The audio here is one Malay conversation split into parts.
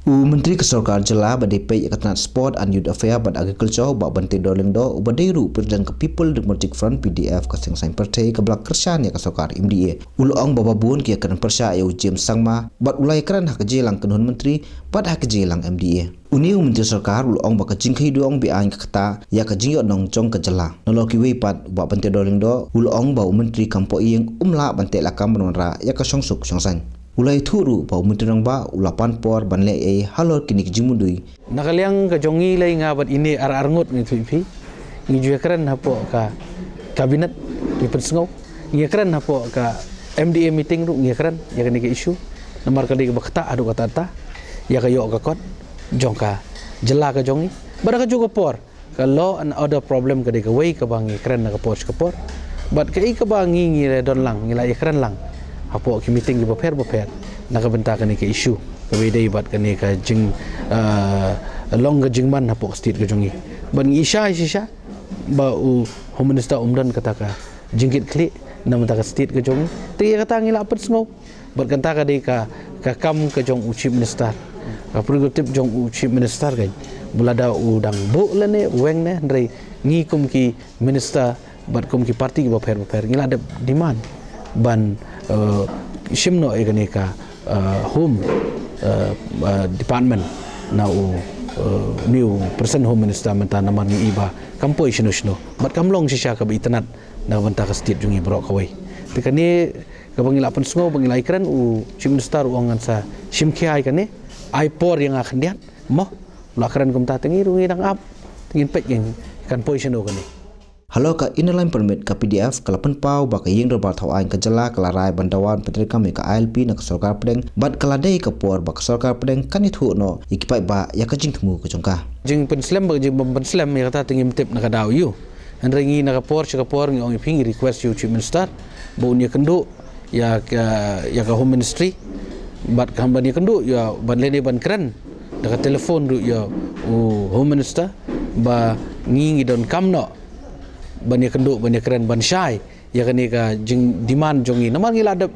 Menteri Kesorkar Jela badai Ikatan Sport and Youth Affairs bad Agriculture bak Bante Dorling do badai ru Presiden ke People Democratic Front PDF ke seng partai ke belak kersan ya Kesorkar MDA ulong bababun ki akan persya ya ujem sangma bad ulai keran hak jelang kenun menteri bad hak jelang MDA Uni Menteri Sorkar ulong bak jingkai duong bi ang kata ya ke jingyo nong jong ke Jela noloki wi pat bak Bante Dorling do ulong bau menteri kampo ing umla Bante lakam menonra ya ke songsuk songsan Ulai turu bau menteri ba ulapan por banle halor kini jimudui nakaliang ka jongi lai ngabat ini ar-arngut ni tuipi ni jua keren hapo ka kabinet di pensengau ni keren hapo ka MDA meeting ru ni keren ya kini ke isu nomor kali ke bakta adu kata ta ya ka yok ka kot jongka Jela ka jongi bada ka juga por ka law and order problem ka de ka wei ka bangi keren na ka por but ka i ka bangi ni don lang ni la keren lang hapo ki meeting di beper nak ni ke isu kewedai bat kani ka jing long ka jingman hapo state ka jongi ban isha ba home minister umdan kata ka jingkit klik nam ta ka state ka jongi ti kata ngila apet snow bat kata ka de ka kam ka jong chief minister ka prerogative jong chief minister ka bulada udang bo lene weng ne ndrei ngi kum ki minister bat kum ki parti ki beper ngila ada demand ban shimno eganeka home department now new person home minister menta namar ni iba kampo isno bat kamlong sisya ka bitanat na banta ka state jungi brok kawai tikani ka bangila pen sngo bangila ikran chief minister uangan sa shimkiai kane aipor yang akan dia mo lakran kumta tengi rungi dang up tingin pek yang kan posisno kane Halo ka inline permit ka PDF kalapan pau baka ying robar thawain ka Jela kalarai bandawan petri kami ka ILP na ka Sorkar Pedeng bad kaladai ka por baka Sorkar Pedeng kanit hu no ikipai ba ya ka jing temu ka jongka jing penslam ba jing penslam ya kata tingim tip na ka daw yu andrengi na ka por ngi ong iping request you chief minister bo nya kendu ya ka home ministry bad ka hamba nya kendu ya ban lene ban kran da ka telefon du ya home minister ba ngi don kamno banyak kenduk banyak keren ban syai ya kani ka jing demand jongi namar ngila ada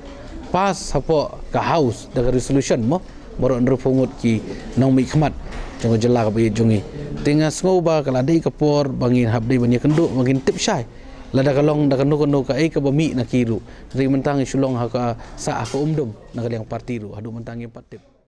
pas hapo ka house da resolution mo moro ndro pungut ki nong mi khmat jongo Jela ka bi jongi tinga sngo ba kala dei ka por bangin habdei banyak kenduk bangin tip syai lada kalong da kanu ka ka bami na kiru ri mentang sulong ha ka sa ka umdum na kaliang parti ru hadu mentang 4 tip